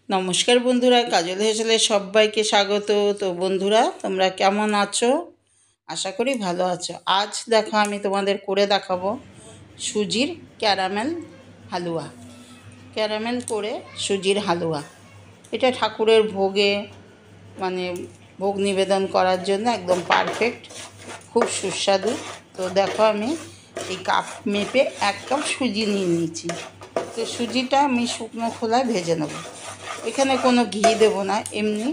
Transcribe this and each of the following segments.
নমস্কার বন্ধুরা, কাজল হেসেলে সবাইকে স্বাগত। তো বন্ধুরা, তোমরা কেমন আছো? আশা করি ভালো আছো। আজ দেখো আমি তোমাদের করে দেখাবো সুজির ক্যারামেল হালুয়া। ক্যারামেল করে সুজির হালুয়া, এটা ঠাকুরের ভোগে মানে ভোগ নিবেদন করার জন্য একদম পারফেক্ট, খুব সুস্বাদু। তো দেখো আমি এই কাপ মেপে 1 কাপ সুজি নিয়ে নিয়েছি। তো সুজিটা আমি শুকনো খোলায় ভেজে নেব। এখানে কোনো ঘি দেব না, এমনি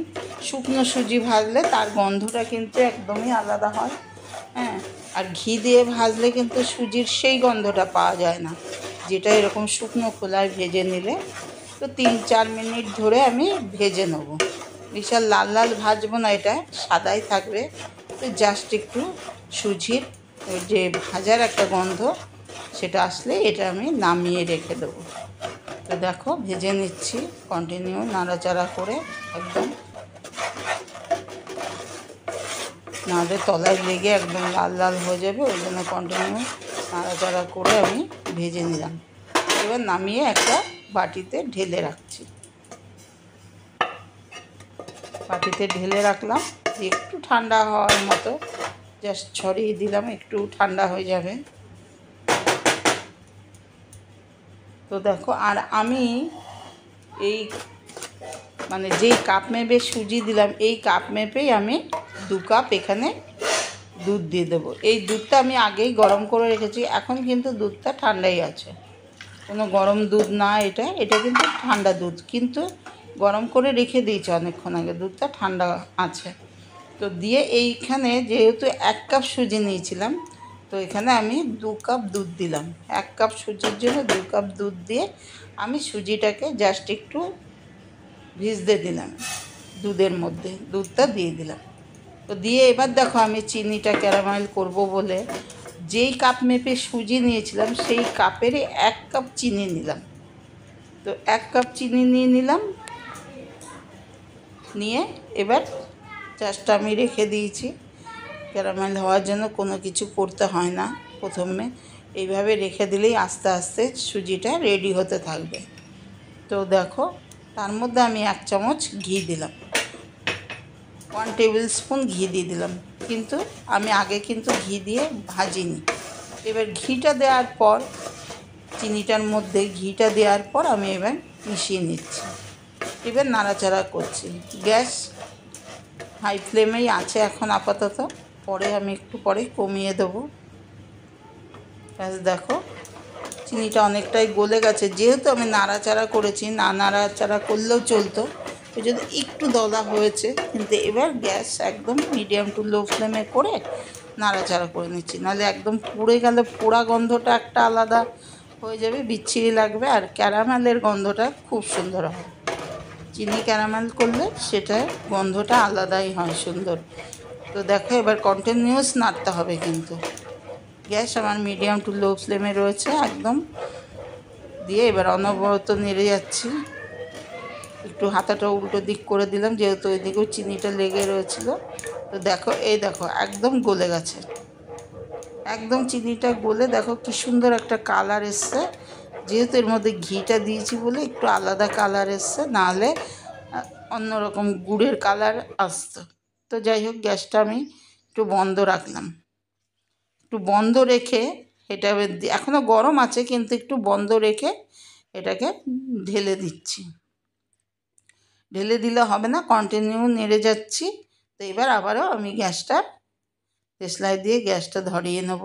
শুকনো সুজি ভাজলে তার গন্ধটা কিন্তু একদমই আলাদা হয়। হ্যাঁ, আর ঘি দিয়ে ভাজলে কিন্তু সুজির সেই গন্ধটা পাওয়া যায় না, যেটা এরকম শুকনো খোলায় ভেজে নিলে। তো 3-4 মিনিট ধরে আমি ভেজে নেব। বিশাল লাল লাল ভাজবো না, এটা সাদাই থাকবে। তো জাস্ট একটু সুজির ওই যে ভাজার একটা গন্ধ সেটা আসলে এটা আমি নামিয়ে রেখে দেবো। তো দেখো ভেজে নিচ্ছি, কন্টিনিউ নাড়াচাড়া করে, একদম নাড়ে তলায় লেগে একদম লাল লাল হয়ে যাবে, ওই জন্য কন্টিনিউ নাড়াচাড়া করে আমি ভেজে নিলাম। এবার নামিয়ে একটা বাটিতে ঢেলে রাখছি। বাটিতে ঢেলে রাখলাম, একটু ঠান্ডা হওয়ার মতো জাস্ট ছড়িয়ে দিলাম, একটু ঠান্ডা হয়ে যাবে। তো দেখো, আর আমি এই যেই কাপ মেপে সুজি দিলাম, এই কাপ মেপেই আমি 2 কাপ এখানে দুধ দিয়ে দেবো। এই দুধটা আমি আগেই গরম করে রেখেছি, এখন কিন্তু দুধটা ঠান্ডাই আছে, কোনো গরম দুধ না। এটা কিন্তু ঠান্ডা দুধ, কিন্তু গরম করে রেখে দিয়েছি অনেকক্ষণ আগে, দুধটা ঠান্ডা আছে। তো দিয়ে এইখানে যেহেতু 1 কাপ সুজি নিয়েছিলাম, তো এখানে আমি 2 কাপ দুধ দিলাম। 1 কাপ সুজির জন্য 2 কাপ দুধ দিয়ে আমি সুজিটাকে জাস্ট একটু ভিজতে দিলাম, দুধের মধ্যে দুধটা দিয়ে দিলাম। তো দিয়ে এবার দেখো আমি চিনিটা ক্যারামেল করব বলে যেই কাপ মেপে সুজি নিয়েছিলাম সেই কাপেরই 1 কাপ চিনি নিলাম। তো 1 কাপ চিনি নিয়ে নিলাম, নিয়ে এবার জাস্ট আমি রেখে দিয়েছি। ক্যারামেল হওয়ার জন্য কোনো কিছু করতে হয় না, প্রথমে এইভাবে রেখে দিলেই আস্তে আস্তে সুজিটা রেডি হতে থাকবে। তো দেখো, তার মধ্যে আমি 1 চামচ ঘি দিলাম, 1 টেবিল স্পুন ঘি দিয়ে দিলাম, কিন্তু আমি আগে কিন্তু ঘি দিয়ে ভাজিনি। এবার ঘিটা দেওয়ার পর, চিনিটার মধ্যে ঘিটা দেওয়ার পর আমি এবার মিশিয়ে নিচ্ছি, এবার নাড়াচাড়া করছি। গ্যাস হাই ফ্লেমেই আছে এখন আপাতত, পরে আমি একটু পরে কমিয়ে দেবো। ব্যাস দেখো, চিনিটা অনেকটাই গলে গেছে, যেহেতু আমি নাড়াচাড়া করেছি, না নাড়াচাড়া করলেও চলতো, ওই জন্য একটু দলা হয়েছে। কিন্তু এবার গ্যাস একদম মিডিয়াম টু লো ফ্লেমে করে নাড়াচাড়া করে নিচ্ছি, নাহলে একদম পুড়ে গেলে পোড়া গন্ধটা একটা আলাদা হয়ে যাবে, বিচ্ছিরি লাগবে। আর ক্যারামেলের গন্ধটা খুব সুন্দর হয়, চিনি ক্যারামেল করলে সেটার গন্ধটা আলাদাই হয়, সুন্দর। তো দেখো এবার কন্টিনিউয়াস নাড়তে হবে, কিন্তু গ্যাস আমার মিডিয়াম টু লো ফ্লেমে রয়েছে একদম। দিয়ে এবার অনবরত নেড়ে যাচ্ছি, একটু হাতাটা উল্টো দিক করে দিলাম, যেহেতু ওইদিকেও চিনিটা লেগে রয়েছিল। তো দেখো, এই দেখো একদম গলে গেছে, একদম চিনিটা গলে দেখো কি সুন্দর একটা কালার এসছে। যেহেতু এর মধ্যে ঘিটা দিয়েছি বলে একটু আলাদা কালার এসছে, নাহলে অন্যরকম গুড়ের কালার আসতো। তো যাই হোক, গ্যাসটা আমি একটু বন্ধ রাখলাম, একটু বন্ধ রেখে এটা এখনও গরম আছে, কিন্তু একটু বন্ধ রেখে এটাকে ঢেলে দিচ্ছি। ঢেলে দিলে হবে না, কন্টিনিউ নেড়ে যাচ্ছি। তো এবার আবারও আমি গ্যাসটা দেশলাই দিয়ে গ্যাসটা ধরিয়ে নেব।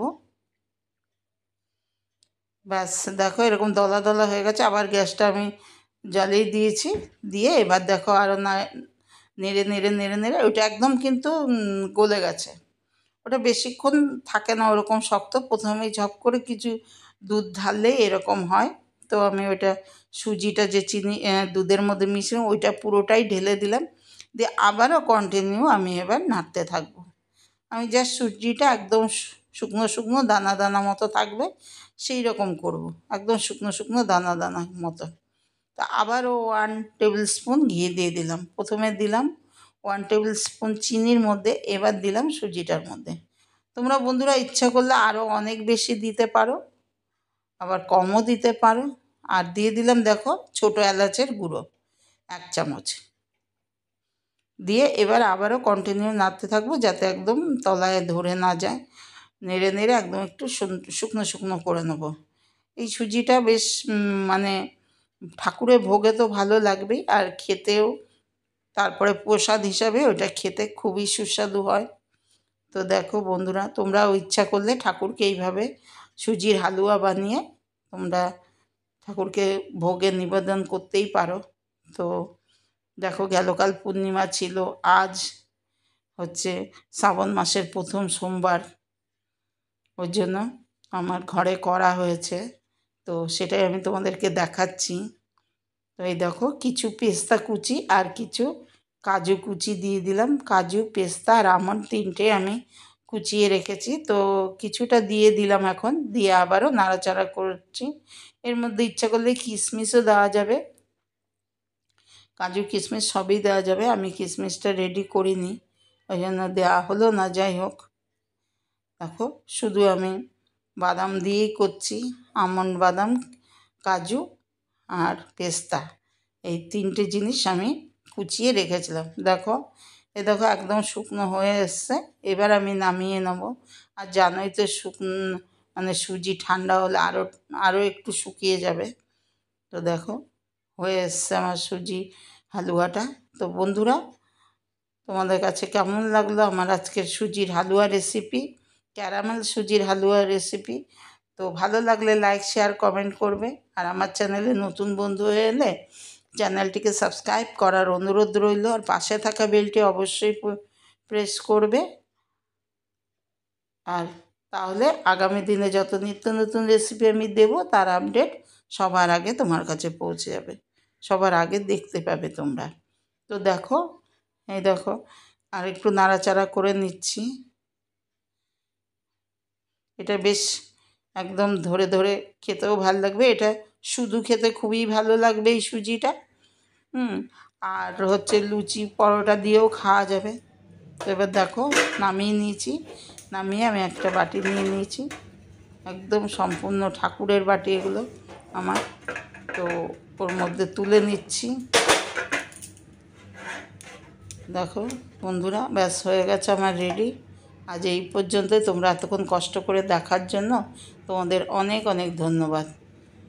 ব্যাস দেখো এরকম দলা দলা হয়ে গেছে, আবার গ্যাসটা আমি জ্বালিয়ে দিয়েছি। দিয়ে এবার দেখো আরও নেড়ে নেড়ে নেড়ে নেড়ে ওইটা একদম কিন্তু গলে গেছে। ওটা বেশিক্ষণ থাকে না ওরকম শক্ত, প্রথমেই ঝপ করে কিছু দুধ ঢাললেই এরকম হয়। তো আমি ওইটা সুজিটা যে চিনি দুধের মধ্যে মিশিয়ে ওইটা পুরোটাই ঢেলে দিলাম, দিয়ে আবারও কন্টিনিউ আমি এবার নাড়তে থাকবো। আমি জাস্ট সুজিটা একদম শুকনো শুকনো দানা দানা মতো থাকবে সেই রকম করব, একদম শুকনো শুকনো দানা দানা মতো। তা আবারও 1 টেবিল স্পুন ঘি দিয়ে দিলাম, প্রথমে দিলাম 1 টেবিল স্পুন চিনির মধ্যে, এবার দিলাম সুজিটার মধ্যে। তোমরা বন্ধুরা ইচ্ছা করলে আরও অনেক বেশি দিতে পারো, আবার কমও দিতে পারো। আর দিয়ে দিলাম দেখো ছোটো এলাচের গুঁড়ো, 1 চামচ দিয়ে এবার আবারও কন্টিনিউ নাড়তে থাকবো যাতে একদম তলায় ধরে না যায়। নেড়ে নেড়ে একদম একটু শুকনো শুকনো করে নেব। এই সুজিটা বেশ মানে ঠাকুরের ভোগে তো ভালো লাগবেই, আর খেতেও তারপরে প্রসাদ হিসাবে ওটা খেতে খুবই সুস্বাদু হয়। তো দেখো বন্ধুরা, তোমরাও ইচ্ছা করলে ঠাকুরকে এইভাবে সুজির হালুয়া বানিয়ে তোমরা ঠাকুরকে ভোগে নিবেদন করতেই পারো। তো দেখো, গেলকাল পূর্ণিমা ছিল, আজ হচ্ছে শ্রাবণ মাসের প্রথম সোমবার, ওই জন্য আমার ঘরে করা হয়েছে, তো সেটাই আমি তোমাদেরকে দেখাচ্ছি। তো এই দেখো, কিছু পেস্তা কুচি আর কিছু কাজু কুচি দিয়ে দিলাম। কাজু, পেস্তা আর আমন্ড 3টে আমি কুচিয়ে রেখেছি, তো কিছুটা দিয়ে দিলাম। এখন দিয়ে আবারও নাড়াচাড়া করছি। এর মধ্যে ইচ্ছা করলে কিশমিশও দেওয়া যাবে, কাজু কিশমিশ সবই দেওয়া যাবে। আমি কিশমিশটা রেডি করিনি, ওই জন্য দেওয়া হলো না। যাই হোক, দেখো শুধু আমি বাদাম দিয়েই করছি, আমন্ড, বাদাম, কাজু আর পেস্তা, এই 3টে জিনিস আমি কুচিয়ে রেখেছিলাম। দেখো, দেখো একদম শুকনো হয়ে এসছে। এবার আমি নামিয়ে নেব। আর জানোই তো মানে সুজি ঠান্ডা হলে আরও একটু শুকিয়ে যাবে। তো দেখো, হয়ে এসছে আমার সুজি হালুয়াটা। তো বন্ধুরা, তোমাদের কাছে কেমন লাগলো আমার আজকের সুজির হালুয়া রেসিপি, ক্যারামেল সুজির হালুয়া রেসিপি? তো ভালো লাগলে লাইক, শেয়ার, কমেন্ট করবে। আর আমার চ্যানেলে নতুন বন্ধু হয়ে এলে চ্যানেলটিকে সাবস্ক্রাইব করার অনুরোধ রইল। আর পাশে থাকা বেলটি অবশ্যই প্রেস করবে। আর তাহলে আগামী দিনে যত নিত্য নতুন রেসিপি আমি দেব তার আপডেট সবার আগে তোমার কাছে পৌঁছে যাবে, সবার আগে দেখতে পাবে তোমরা। তো দেখো, এই দেখো, আর একটু নাড়াচাড়া করে নিচ্ছি। এটা বেশ একদম ধরে ধরে খেতেও ভালো লাগবে। এটা শুধু খেতে খুবই ভালো লাগবে এই সুজিটা। আর হচ্ছে লুচি, পরোটা দিয়েও খাওয়া যাবে। তো এবার দেখো, নামিয়ে নিয়েছি। নামিয়ে আমি একটা বাটি নিয়ে নিয়েছি, একদম সম্পূর্ণ ঠাকুরের বাটি এগুলো আমার। তো ওর মধ্যে তুলে নিচ্ছি। দেখো বন্ধুরা, ব্যাস হয়ে গেছে আমার রেডি। আজ এই পর্যন্তই। তোমরা এতক্ষণ কষ্ট করে দেখার জন্য তোমাদের অনেক অনেক ধন্যবাদ।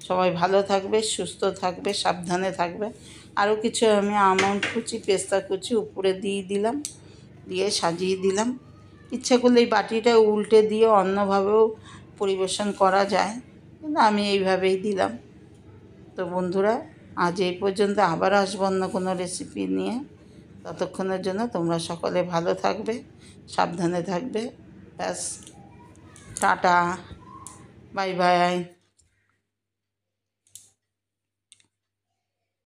সবাই ভালো থাকবে, সুস্থ থাকবে, সাবধানে থাকবে। আরও কিছু আমি আমন্ড কুচি, পেস্তা কুচি উপরে দিয়ে দিলাম, দিয়ে সাজিয়ে দিলাম। ইচ্ছা করলে এই বাটিটা উল্টে দিয়ে অন্যভাবেও পরিবেশন করা যায়, কিন্তু আমি এইভাবেই দিলাম। তো বন্ধুরা, আজ এই পর্যন্ত। আবার আসবো অন্য কোনো রেসিপি নিয়ে। ততক্ষণের জন্য তোমরা সকলে ভালো থাকবে, সাবধানে থাকবে। ব্যাস, টাটা, বাই বাই।